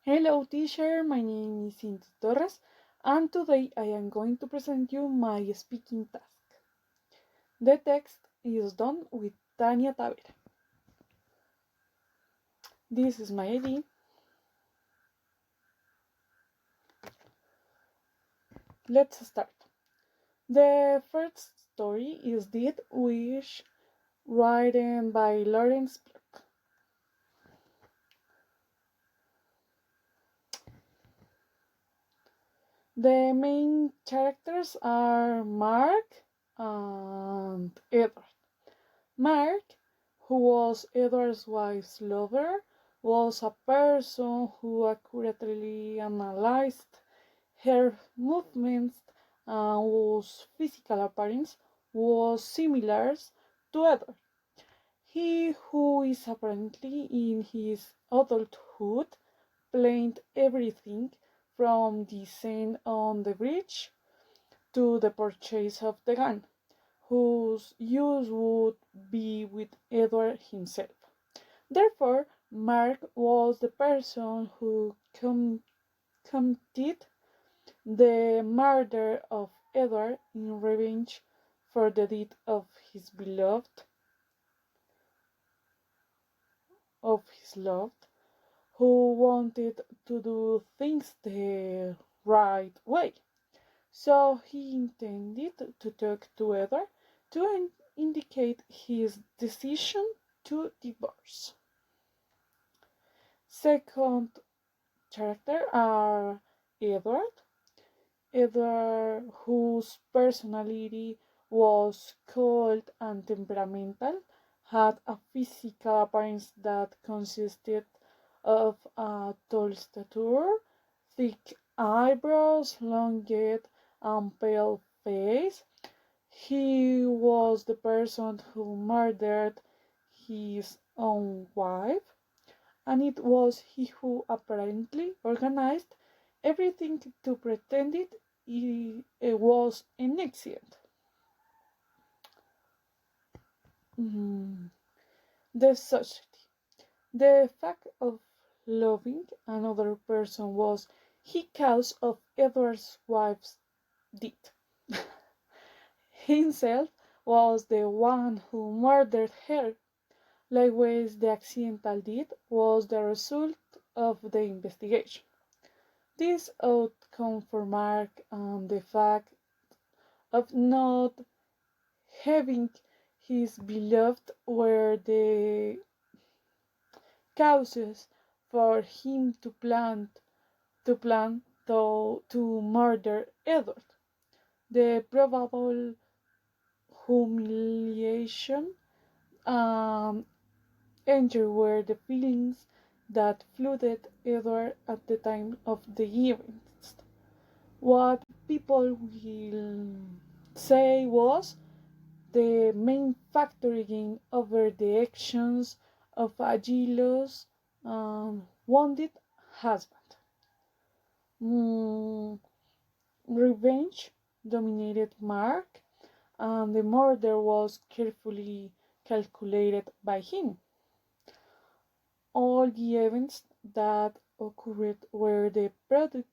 Hello teacher, my name is Cindy Torres and today I am going to present you my speaking task. The text is done with Tania Tavera. This is my ID. Let's start. The first story is Dead Wish, written by Lawrence Block. The main characters are Mark and Edward. Mark, who was Edward's wife's lover, was a person who accurately analyzed her movements and whose physical appearance was similar to Edward. He who is apparently in his adulthood planned everything from the scene on the bridge to the purchase of the gun, whose use would be with Edward himself. Therefore, Mark was the person who committed the murder of Edward in revenge for the death of his beloved, of his loved, who wanted to do things the right way. So he intended to talk to Edward to indicate his decision to divorce. Second character are Edward. Edward, whose personality was cold and temperamental, had a physical appearance that consisted of a tall stature, thick eyebrows, long head, and pale face. He was the person who murdered his own wife, and it was he who apparently organized everything to pretend it was an accident. Mm, The society. The fact of loving another person was the cause of Edward's wife's death. Himself was the one who murdered her. Likewise, the accidental death was the result of the investigation. This outcome for Mark and the fact of not having his beloved were the causes for him to murder Edward. The probable humiliation and anger were the feelings that flooded Edward at the time of the events. What people will say was the main factor again over the actions of a jealous and wounded husband. Mm, Revenge dominated Mark, and the murder was carefully calculated by him. All the events that occurred were the product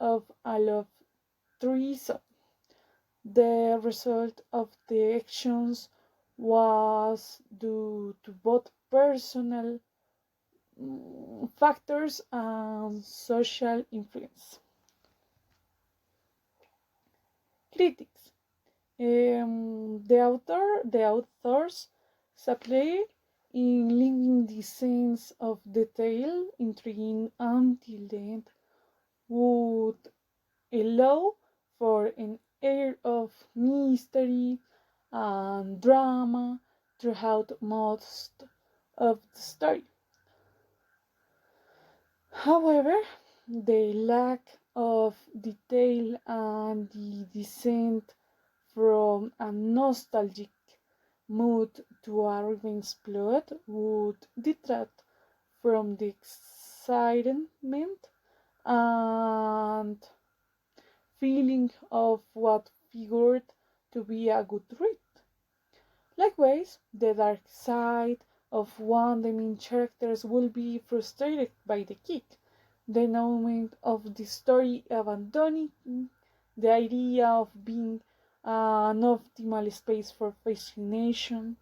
of a love threesome. The result of the actions was due to both personal factors and social influence. Critics. The authors succeed in linking the sense of detail, intriguing until the end, would allow for an air of mystery and drama throughout most of the story. However, the lack of detail and the descent from a nostalgic mood to a revenge plot would detract from the excitement and feeling of what figured to be a good read. Likewise, the dark side of one of the main characters will be frustrated by the kick, The moment of the story abandoning the idea of being an optimal space for fascination.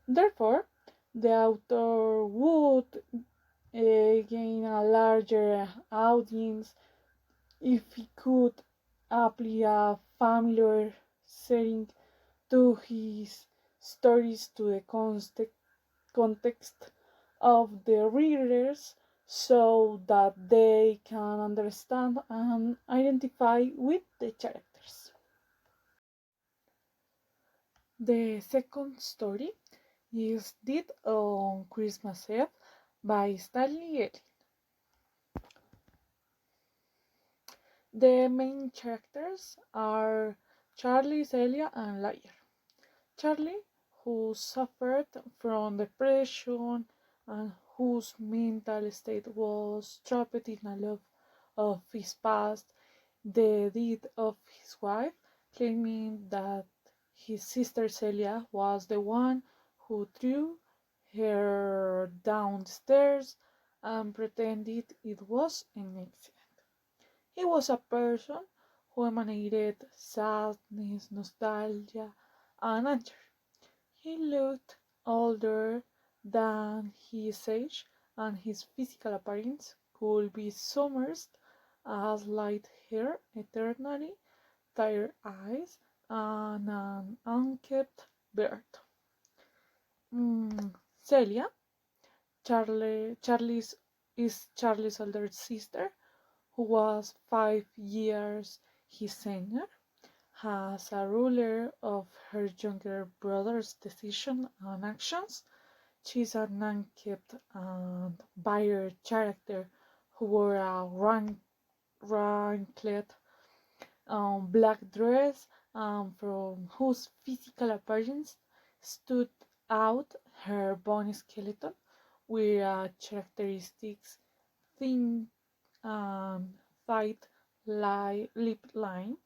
Therefore, the author would gain a larger audience if he could apply a familiar setting to his stories to the context of the readers so that they can understand and identify with the characters. The second story is Dead on Christmas Eve by Stanley Elliott. The main characters are Charlie, Celia, and Liar. Charlie, who suffered from depression and whose mental state was trapped in a love of his past, the death of his wife, claiming that his sister Celia was the one who threw her downstairs and pretended it was an accident. He was a person who emanated sadness, nostalgia, and anger. He looked older than his age, and his physical appearance could be summarized as light hair, eternally tired eyes, and an unkempt beard. Celia, Charlie's is Charlie's older sister, who was 5 years his senior, as a ruler of her younger brother's decisions and actions. She's an unkempt and bitter character who wore a wrinkled black dress from whose physical appearance stood out her bony skeleton with a characteristic thin and tight lip line.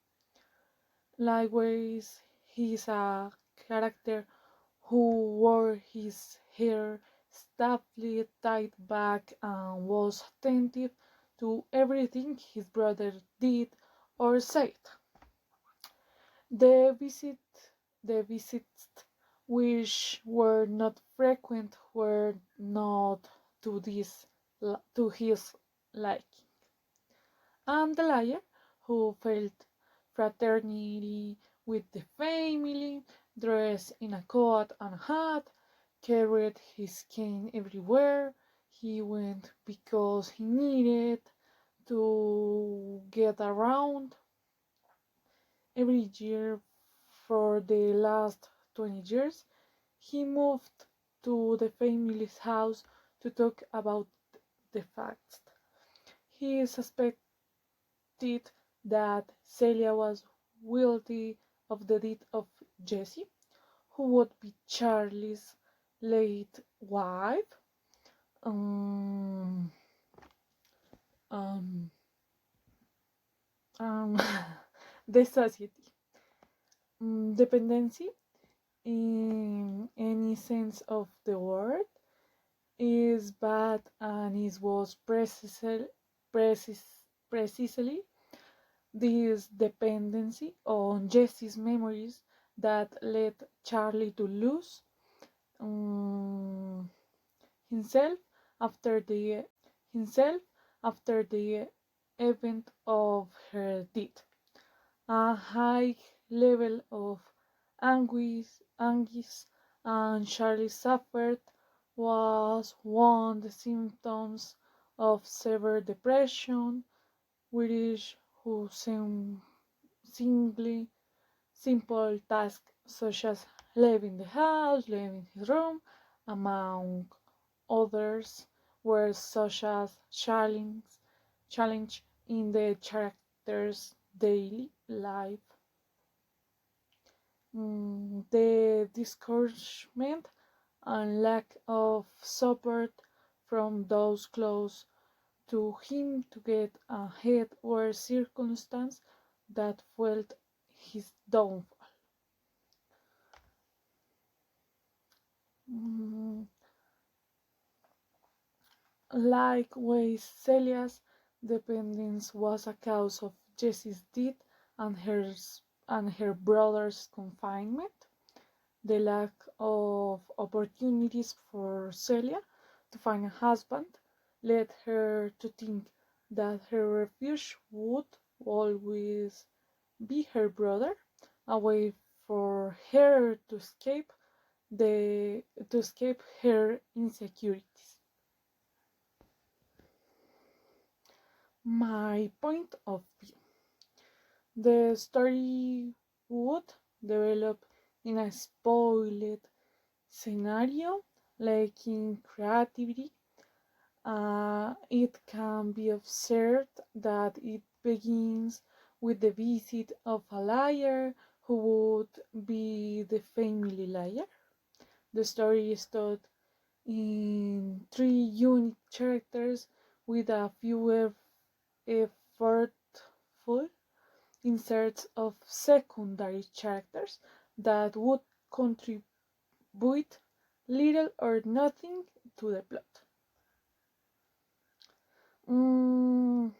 Likewise, he is a character who wore his hair stiffly tied back and was attentive to everything his brother did or said. The visit the visits which were not frequent were not to his liking. And the liar, who felt fraternity with the family, dressed in a coat and hat, carried his cane everywhere he went because he needed to get around. Every year for the last 20 years, he moved to the family's house to talk about the facts. He suspected that Celia was guilty of the death of Jessie, who would be Charlie's late wife. Um, um, um, the society. Dependency, in any sense of the word, is bad and it was precisely this dependency on Jesse's memories that led Charlie to lose um, himself after the himself after the event of her death. A high level of anguish and Charlie suffered was one of the symptoms of severe depression, which who simply simple tasks such as leaving the house, leaving his room, among others, were such as challenge in the character's daily life. The discouragement and lack of support from those close to him to get ahead were circumstances that fueled his downfall. Mm, Likewise, Celia's dependence was a cause of Jessie's death and her brother's confinement. The lack of opportunities for Celia to find a husband led her to think that her refuge would always be her brother, a way for her to escape her insecurities. My point of view. The story would develop in a spoiled scenario, lacking creativity. It can be observed that it begins with the visit of a liar who would be the family liar. The story is told in three unique characters with a few effortful inserts of secondary characters that would contribute little or nothing to the plot. Mm,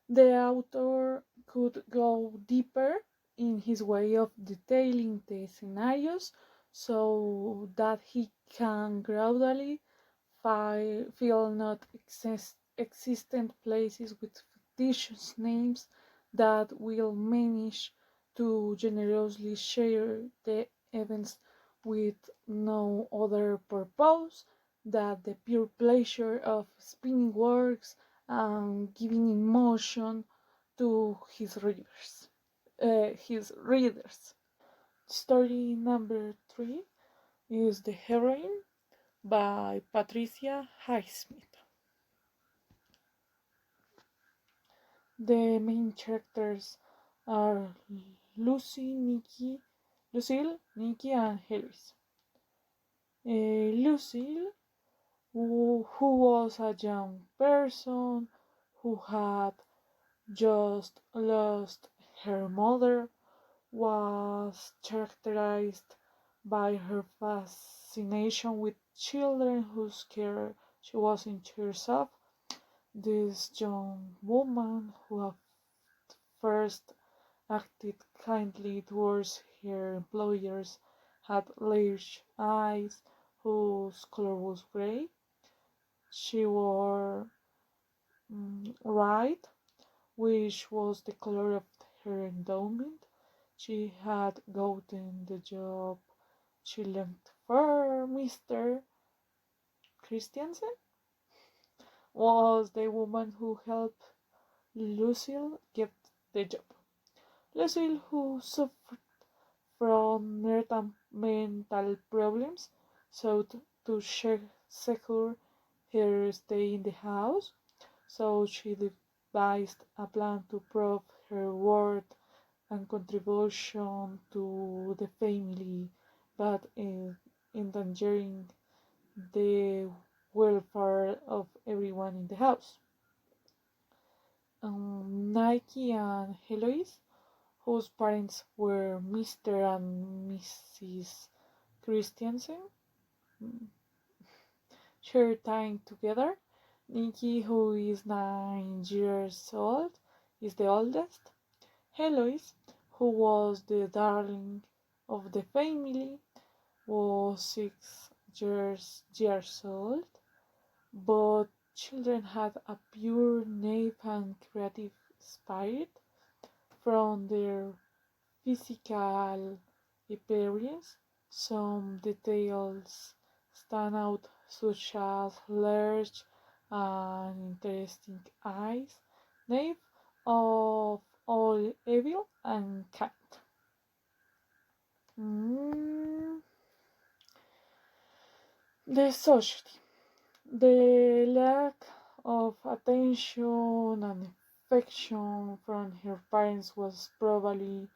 the author could go deeper in his way of detailing the scenarios so that he can gradually fill not existent places with fictitious names that will manage to generously share the events with no other purpose than the pure pleasure of spinning works and giving emotion to his readers. Story number 3 is The Heroine by Patricia Highsmith. The main characters are Lucille, Nikki, and Heloise. Lucille, who was a young person who had just lost her mother, was characterized by her fascination with children whose care she was in charge of. This young woman, who at first acted kindly towards her employers, had large eyes whose color was gray. She wore red, which was the color of her endowment. She had gotten the job she left for. Mr. Christiansen was the woman who helped Lucille get the job. Lucille, who suffered from mental problems, sought to secure her stay in the house, so she devised a plan to prove her worth and contribution to the family, but endangering the welfare of everyone in the house. Nike and Heloise, whose parents were Mr. and Mrs. Christiansen, share time together. Nikki, who is 9 years old, is the oldest. Heloise, who was the darling of the family, was 6 years old. Both children had a pure, naive, and creative spirit. From their physical appearance, some details stand out, such as large and interesting eyes, naive of all evil and kind. Mm, the society. The lack of attention and affection from her parents was probably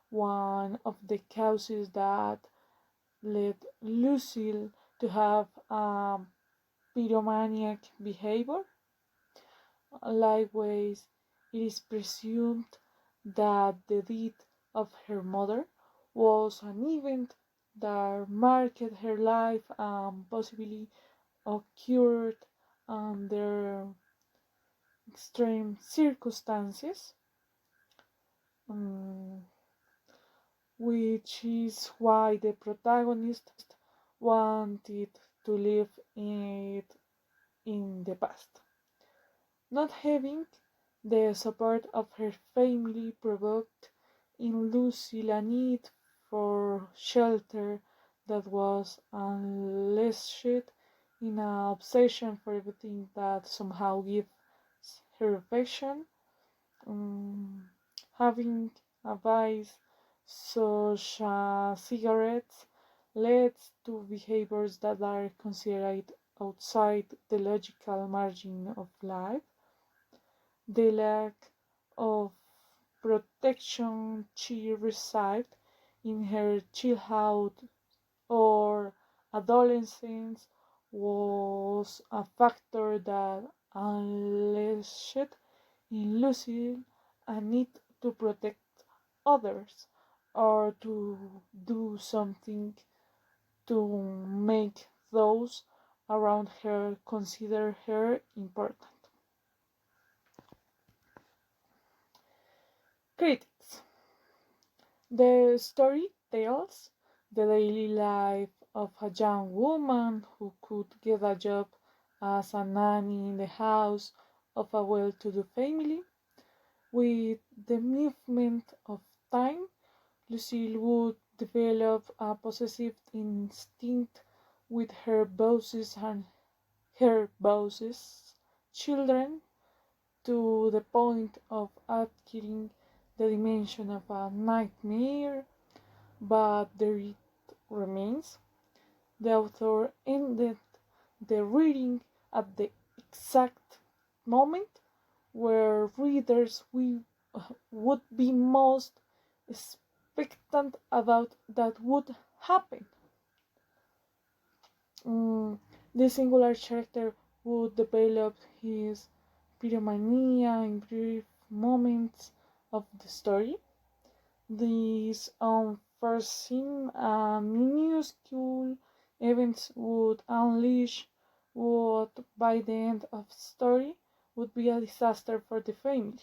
one of the causes that led Lucille to have a pyromaniac behavior. Likewise, it is presumed that the death of her mother was an event that marked her life and possibly occurred under extreme circumstances, um, which is why the protagonist wanted to live it in the past. Not having the support of her family provoked in Lucille a need for shelter that was unleashed in an obsession for everything that somehow gives her affection. Um, Having a vice such as cigarettes leads to behaviors that are considered outside the logical margin of life. The lack of protection she received in her childhood or adolescence was a factor that unleashed in Lucille a need to protect others or to do something to make those around her consider her important. Critics. The story tells the daily life of a young woman who could get a job as a nanny in the house of a well to do family. With the movement of time, Lucille would develop a possessive instinct with her boss's children to the point of acquiring the dimension of a nightmare, but there it remains. The author ended the reading at the exact moment where readers would be most expectant about that would happen. Mm, this singular character would develop his pyromania in brief moments of the story. These unforeseen minuscule events would unleash what by the end of the story would be a disaster for the family.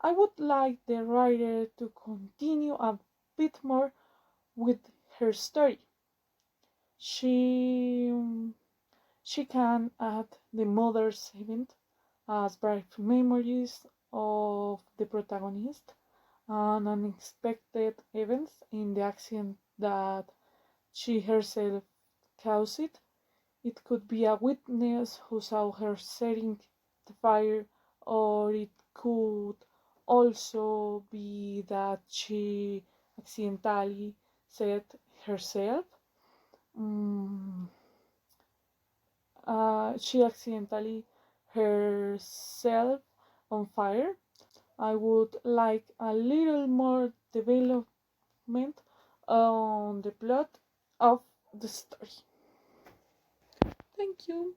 I would like the writer to continue a bit more with her story. She she can add the mother's event as brief memories of the protagonist and unexpected events in the accident that she herself caused. It could be a witness who saw her setting the fire, or it could also be that she accidentally set herself. Mm, she accidentally herself on fire. I would like a little more development on the plot of the story. Thank you.